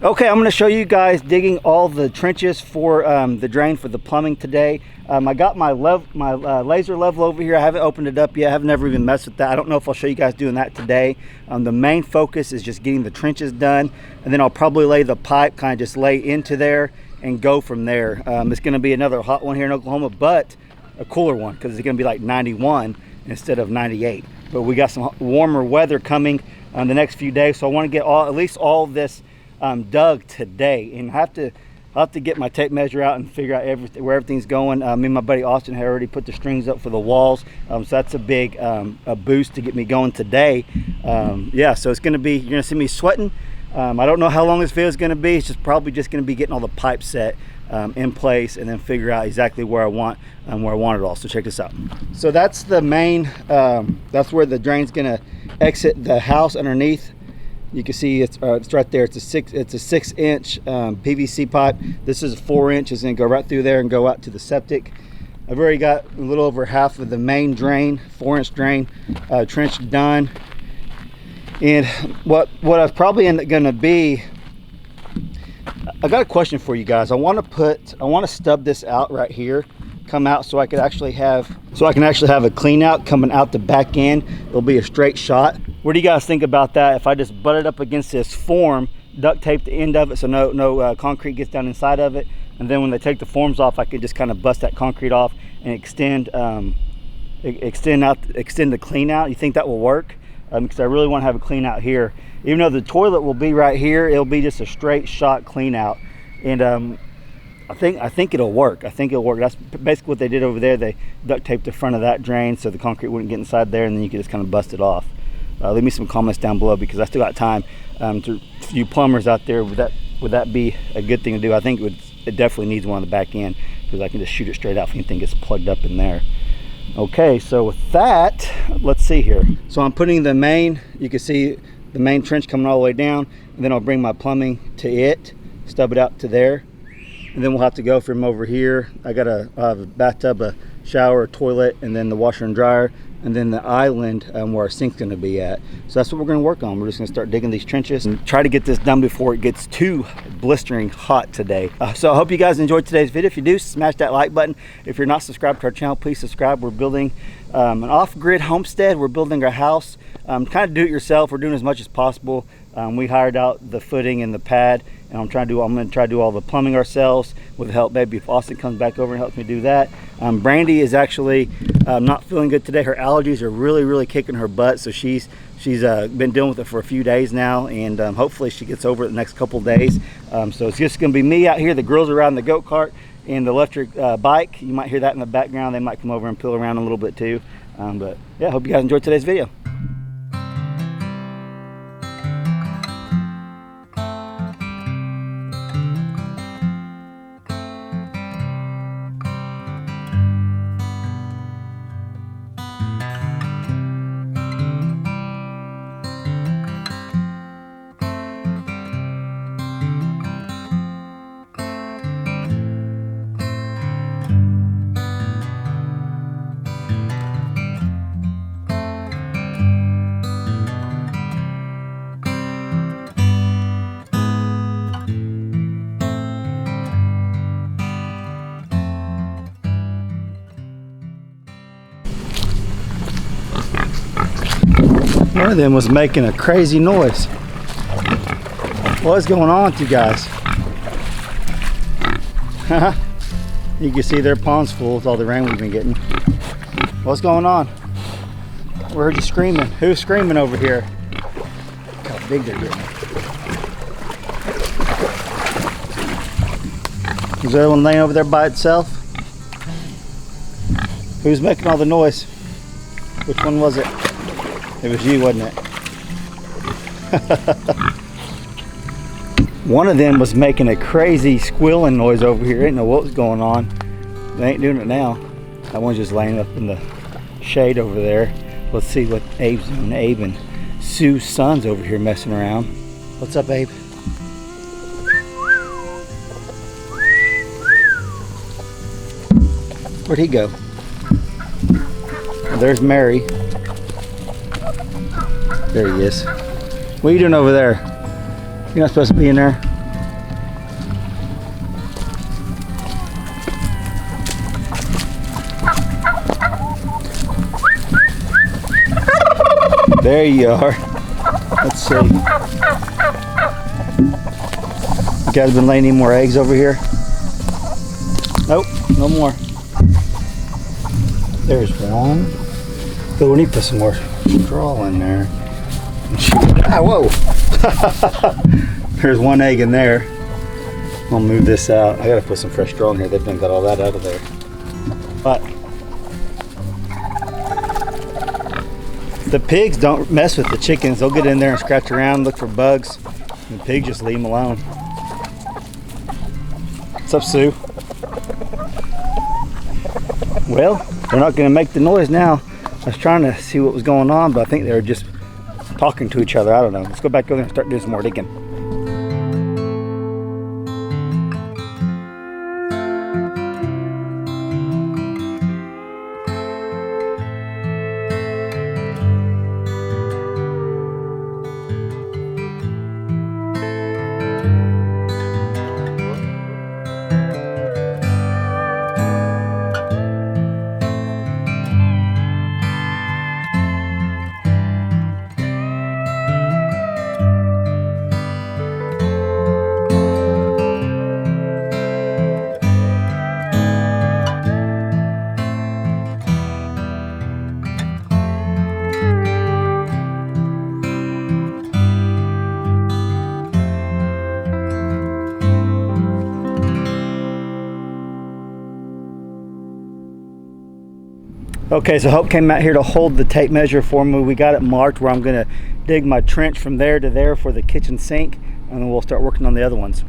Okay, I'm going to show you guys digging all the trenches for the drain for the plumbing today. I got my laser level over here. I haven't opened it up yet. I've never even messed with that. I don't know if I'll show you guys doing that today. The main focus is just getting the trenches done, and then I'll probably lay the pipe, kind of just lay into there and go from there. It's going to be another hot one here in Oklahoma, but a cooler one because it's going to be like 91 instead of 98. But we got some warmer weather coming the next few days, so I want to get at least all of this dug today, and I'll have to get my tape measure out and figure out where everything's going. Me and my buddy Austin had already put the strings up for the walls, so that's a big a boost to get me going today. Yeah, so it's gonna be, you're gonna see me sweating. I don't know how long this video is gonna be. It's just probably just gonna be getting all the pipes set in place, and then figure out exactly where I want it all. So check this out. So that's the main, that's where the drain's gonna exit the house underneath. You can see it's right there. It's a 6-inch PVC pipe. This is a 4-inch. It's going to go right through there and go out to the septic. I've already got a little over half of the main drain, 4-inch drain trench done. And what I've probably ended up going to be, I got a question for you guys. I want to stub this out right here, come out, so I can actually have a clean out coming out the back end. It'll be a straight shot. What do you guys think about that? If I just butt it up against this form, duct tape the end of it so no concrete gets down inside of it, and then when they take the forms off, I can just kind of bust that concrete off and extend the clean out. You think that will work? Because I really want to have a clean out here. Even though the toilet will be right here, it'll be just a straight shot clean out, and I think it'll work. I think it'll work. That's basically what they did over there. They duct taped the front of that drain so the concrete wouldn't get inside there, and then you could just kind of bust it off. Leave me some comments down below, because I still got time. To you plumbers out there, would that be a good thing to do? I think it definitely needs one on the back end, because I can just shoot it straight out if anything gets plugged up in there. Okay, so with that, let's see here. So I'm putting the main, you can see the main trench coming all the way down, and then I'll bring my plumbing to it, stub it out to there, and then we'll have to go from over here. I'll have a bathtub, a shower, a toilet, and then the washer and dryer, and then the island where our sink's going to be at. So that's what we're going to work on. We're just going to start digging these trenches and try to get this done before it gets too blistering hot today. So I hope you guys enjoyed today's video. If you do, smash that like button. If you're not subscribed to our channel, please subscribe. We're building an off-grid homestead. We're building our house, kind of do it yourself. We're doing as much as possible. We hired out the footing and the pad, and I'm going to try to do all the plumbing ourselves with help. Maybe if Austin comes back over and helps me do that. Brandy is actually not feeling good today. Her allergies are really kicking her butt, so she's been dealing with it for a few days now, and hopefully she gets over it the next couple days. So it's just going to be me out here. The girls are riding the goat cart and the electric bike. You might hear that in the background. They might come over and peel around a little bit too. But yeah, hope you guys enjoyed today's video. One of them was making a crazy noise. What is going on with you guys? You can see their pond's full with all the rain we've been getting. What's going on? We heard you screaming. Who's screaming over here? Look how big they're getting. Is there one laying over there by itself? Who's making all the noise? Which one was it? It was you, wasn't it? One of them was making a crazy squealing noise over here. I didn't know what was going on. They ain't doing it now. That one's just laying up in the shade over there. Let's see what Abe's doing. Abe and Sue's son's over here messing around. What's up, Abe? Where'd he go? Oh, there's Mary. There he is. What are you doing over there? You're not supposed to be in there. There you are. Let's see. You guys been laying any more eggs over here? Nope, no more. There's one. Oh, we need to put some more straw in there. Ah, whoa! There's one egg in there. I'll move this out. I gotta put some fresh straw in here. They've done got all that out of there. But the pigs don't mess with the chickens. They'll get in there and scratch around, look for bugs. And the pigs just leave them alone. What's up, Sue? Well, they're not gonna make the noise now. I was trying to see what was going on, but I think they were just talking to each other. I don't know. Let's go back over there and start doing some more digging. Okay, so Hope came out here to hold the tape measure for me. We got it marked where I'm gonna dig my trench from there to there for the kitchen sink, and then we'll start working on the other ones.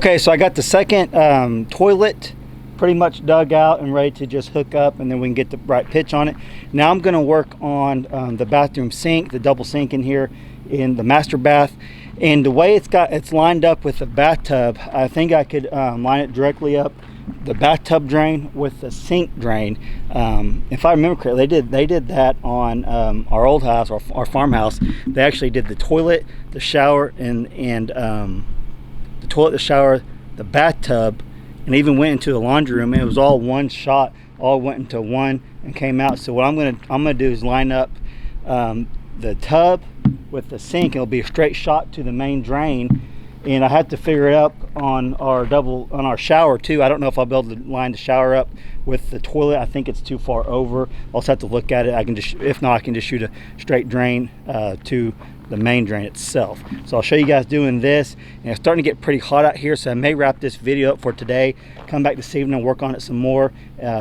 Okay, so I got the second toilet pretty much dug out and ready to just hook up, and then we can get the right pitch on it. Now I'm going to work on the bathroom sink, the double sink in here in the master bath. And the way it's lined up with the bathtub, I think I could line it directly up the bathtub drain with the sink drain. If I remember correctly, they did that on our old house, our farmhouse. They actually did the toilet, the shower, and the toilet, the shower, the bathtub, and even went into the laundry room. And it was all one shot, all went into one and came out. So what I'm gonna do is line up the tub with the sink. It'll be a straight shot to the main drain, and I have to figure it up on our shower too. I don't know if I'll be able to line the shower up with the toilet. I think it's too far over. I'll just have to look at it. I can just, if not, I can just shoot a straight drain to the main drain itself. So I'll show you guys doing this, and it's starting to get pretty hot out here, so I may wrap this video up for today, come back this evening and work on it some more,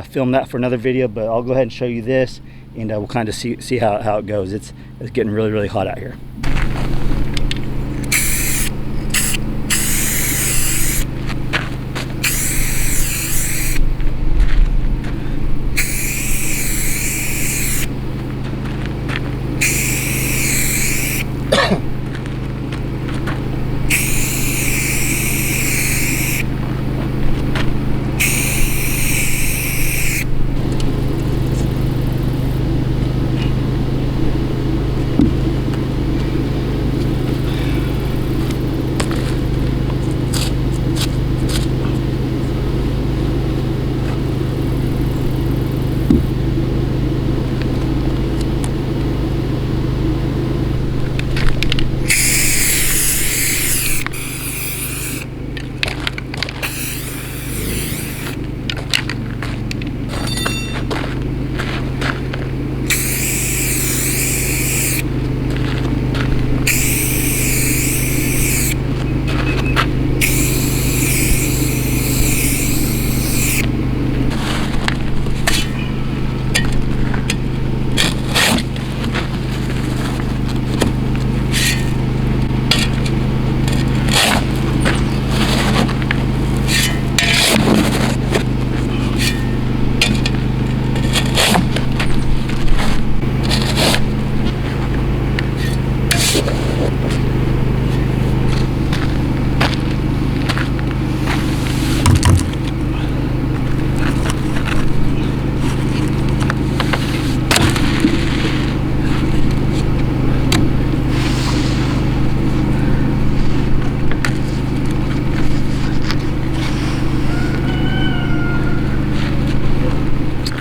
film that for another video. But I'll go ahead and show you this, and we'll kind of see how it goes. It's getting really hot out here.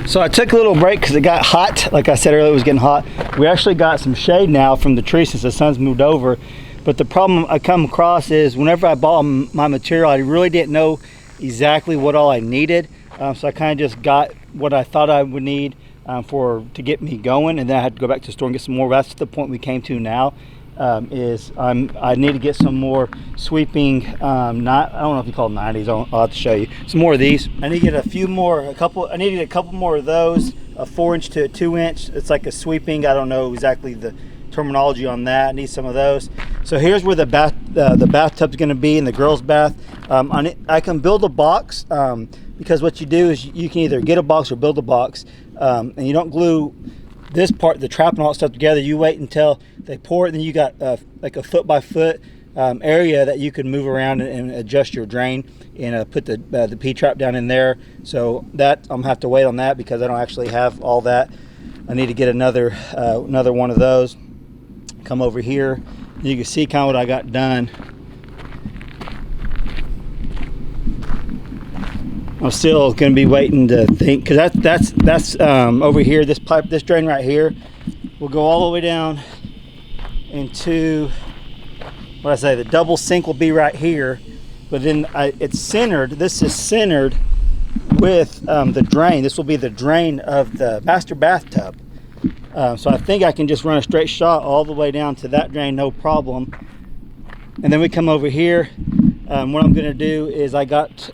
So I took a little break because it got hot. Like I said earlier, it was getting hot. We actually got some shade now from the tree since the sun's moved over. But the problem I come across is whenever I bought my material, I really didn't know exactly what all I needed. So I kind of just got what I thought I would need to get me going, and then I had to go back to the store and get some more. That's the point we came to now. I need to get some more sweeping, I don't know if you call them 90s, I'll have to show you some more of these. I need to get I need to get a couple more of those, a 4-inch to a 2-inch. It's like a sweeping, I don't know exactly the terminology on that. I need some of those. So here's where the bathtub's going to be in the girls' bath. I can build a box, because what you do is you can either get a box or build a box, and you don't glue this part, the trap and all that stuff together. You wait until they pour it, then you got like a foot by foot area that you can move around and adjust your drain, and put the P-trap down in there. So that I'm gonna have to wait on that because I don't actually have all that. I need to get another one of those. Come over here, you can see kind of what I got done. I'm still going to be waiting to think, because that's over here. This pipe, this drain right here, will go all the way down into what I say. The double sink will be right here, but then it's centered. This is centered with the drain. This will be the drain of the master bathtub. So I think I can just run a straight shot all the way down to that drain, no problem. And then we come over here. What I'm going to do is I got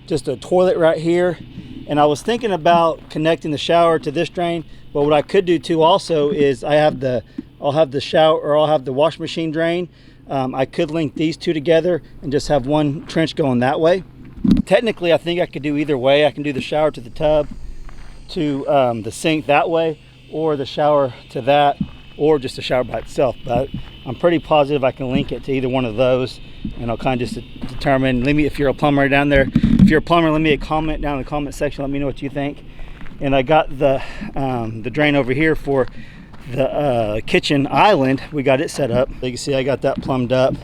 just a toilet right here, and I was thinking about connecting the shower to this drain, but what I could do too also is I'll have the shower, or I'll have the wash machine drain I could link these two together and just have one trench going that way. Technically, I think I could do either way. I can do the shower to the tub to the sink that way, or the shower to that, or just the shower by itself. But I'm pretty positive I can link it to either one of those, and I'll kind of just determine. Let me, if you're a plumber down there, if you're a plumber, let me a comment down in the comment section. Let me know what you think. And I got the drain over here for the kitchen island. We got it set up. You can see I got that plumbed up.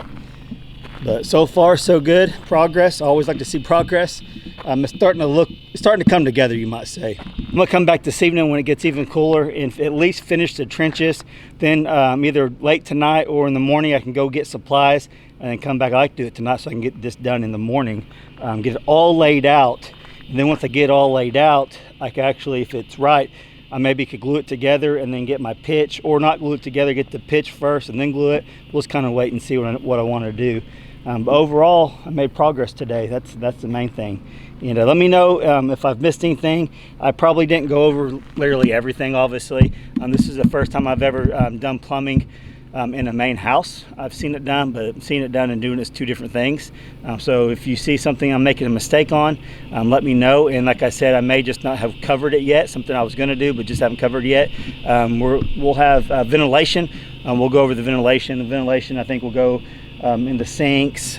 But so far so good. Progress. I always like to see progress. It's starting to come together, you might say. I'm gonna come back this evening when it gets even cooler and at least finish the trenches. Then either late tonight or in the morning I can go get supplies and then come back. I like to do it tonight so I can get this done in the morning. Get it all laid out. And then once I get it all laid out, I can actually, if it's right, I maybe could glue it together and then get my pitch, or not glue it together, get the pitch first and then glue it. We'll just kind of wait and see what I want to do. But overall, I made progress today. That's the main thing. And let me know if I've missed anything. I probably didn't go over literally everything, obviously. This is the first time I've ever done plumbing in a main house. I've seen it done, but seeing it done and doing it is two different things. So if you see something I'm making a mistake on, let me know. And like I said, I may just not have covered it yet, something I was going to do but just haven't covered yet. We'll have ventilation. We'll go over the ventilation. The ventilation, I think, will go in the sinks,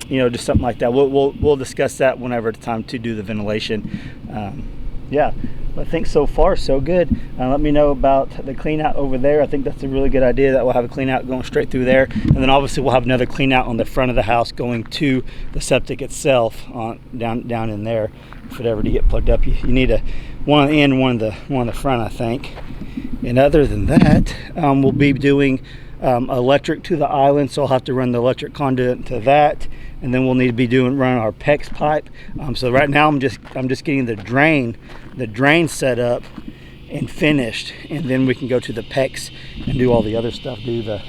you know, just something like that. We'll discuss that whenever it's time to do the ventilation. Yeah, but I think so far so good. Let me know about the clean out over there. I think that's a really good idea, that we'll have a clean out going straight through there, and then obviously we'll have another clean out on the front of the house going to the septic itself, down in there. If it ever to get plugged up, you need one on the end, one on the front, I think. And other than that, we'll be doing electric to the island, so I'll have to run the electric conduit to that, and then we'll need to be running our PEX pipe. So right now I'm just getting the drain set up and finished, and then we can go to the PEX and do all the other stuff, do the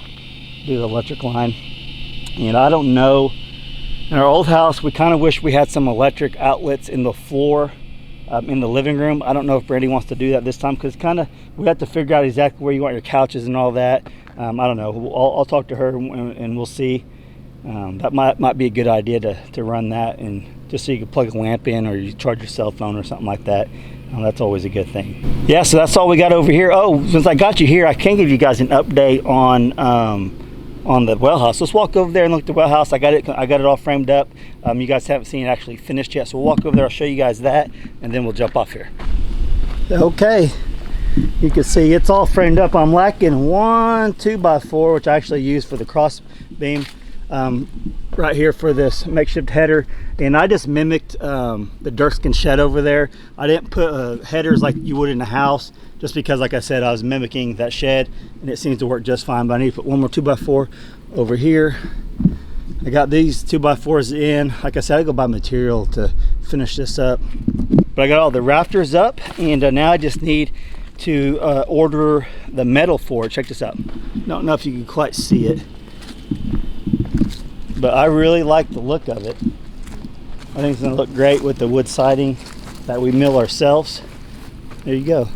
electric line. And I don't know, in our old house we kind of wish we had some electric outlets in the floor, in the living room. I don't know if Brandy wants to do that this time, because we have to figure out exactly where you want your couches and all that. I don't know. I'll talk to her and we'll see. That might be a good idea to run that, and just so you can plug a lamp in, or you charge your cell phone or something like that. That's always a good thing. Yeah, so that's all we got over here. Oh, since I got you here, I can give you guys an update on the well house. Let's walk over there and look at the well house. I got it all framed up. You guys haven't seen it actually finished yet, so we'll walk over there. I'll show you guys that, and then we'll jump off here. Okay, you can see it's all framed up. I'm lacking one 2x4, which I actually use for the cross beam right here for this makeshift header, and I just mimicked the Dirkskin shed over there. I didn't put headers like you would in a house, just because, like I said, I was mimicking that shed, and it seems to work just fine. But I need to put one more 2x4 over here. I got these 2x4s in. Like I said, I go buy material to finish this up, but I got all the rafters up, and now I just need to order the metal for it. Check this out. Don't know if you can quite see it, but I really like the look of it. I think it's going to look great with the wood siding that we mill ourselves. There you go.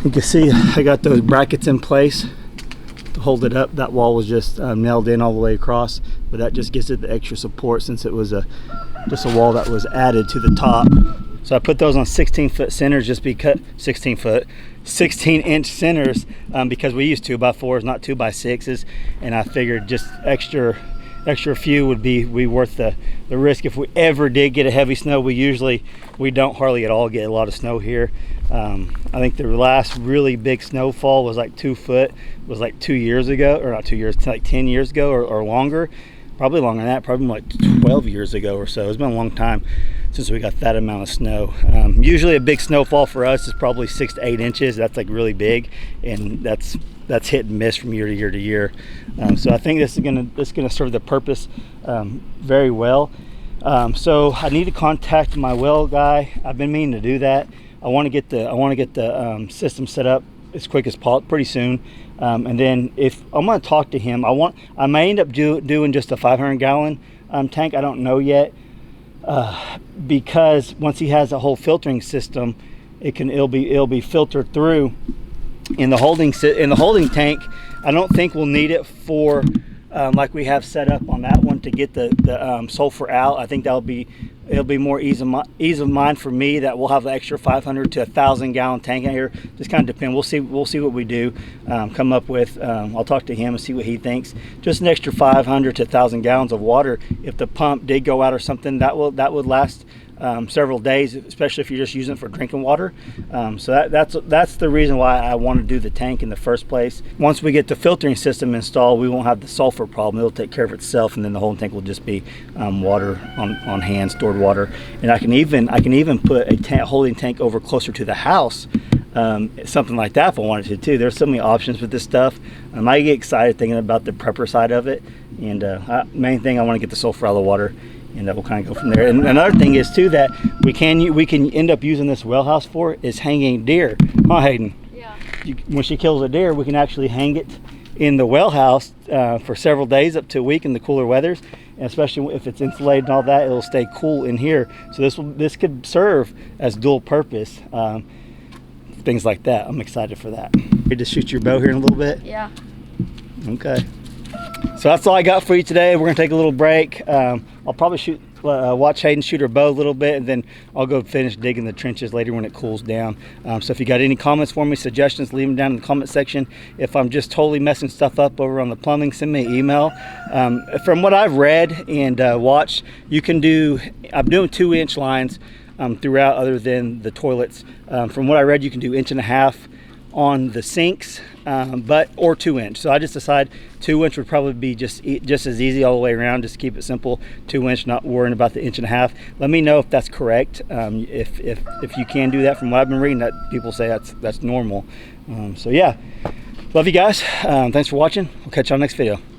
You can see I got those brackets in place to hold it up. That wall was just nailed in all the way across, but that just gives it the extra support, since it was just a wall that was added to the top. So I put those on 16-foot centers, just because 16-inch centers, because we use 2x4s, not 2x6s, and I figured just extra few would be worth the risk. If we ever did get a heavy snow, we don't hardly at all get a lot of snow here. I think the last really big snowfall was like 2 foot, was like 2 years ago, or not 2 years, like 10 years ago or longer. Probably longer than that, probably like 12 years ago or so. It's been a long time since we got that amount of snow. Usually a big snowfall for us is probably 6 to 8 inches. That's like really big, and that's hit and miss from year to year to year. So I think this is gonna serve the purpose very well. So I need to contact my well guy. I've been meaning to do that. I want to get the system set up as quick as possible, pretty soon. And then if I'm going to talk to him, I may end up doing just a 500-gallon tank. I don't know yet, because once he has a whole filtering system, it'll be filtered through In the holding tank, I don't think we'll need it for like we have set up on that one to get the sulfur out. I think it'll be more ease of mind for me that we'll have the extra 500 to 1,000 gallon tank out here. Just kind of depend. We'll see what we do. Come up with. I'll talk to him and see what he thinks. Just an extra 500 to 1,000 gallons of water. If the pump did go out or something, that would last several days, especially if you're just using it for drinking water. So that's the reason why I want to do the tank in the first place. Once we get the filtering system installed, we won't have the sulfur problem. It'll take care of itself, and then the whole tank will just be water on hand, stored water. And I can even put a holding tank over closer to the house, something like that if I wanted to too. There's so many options with this stuff. I get excited thinking about the prepper side of it, and main thing, I want to get the sulfur out of the water, and we'll kind of go from there. And another thing is too that we can end up using this well house for is hanging deer. Huh, Hayden? Yeah. When she kills a deer, we can actually hang it in the well house for several days, up to a week in the cooler weathers. And especially if it's insulated and all that, it'll stay cool in here. So this could serve as dual purpose, things like that. I'm excited for that. Ready to shoot your bow here in a little bit? Yeah. Okay. So that's all I got for you today. We're gonna take a little break. I'll probably watch Hayden shoot her bow a little bit, and then I'll go finish digging the trenches later when it cools down. So if you got any comments for me, suggestions, leave them down in the comment section. If I'm just totally messing stuff up over on the plumbing, send me an email. From what I've read and watched, you can do, I'm doing 2-inch lines throughout other than the toilets. From what I read, you can do 1.5 inch on the sinks, or 2-inch. So I just decided 2-inch would probably be just as easy all the way around. Just keep it simple, 2-inch, not worrying about the 1.5 inch. Let me know if that's correct. If you can do that. From what I've been reading, that people say that's normal. So yeah, love you guys. Thanks for watching. We'll catch you on the next video.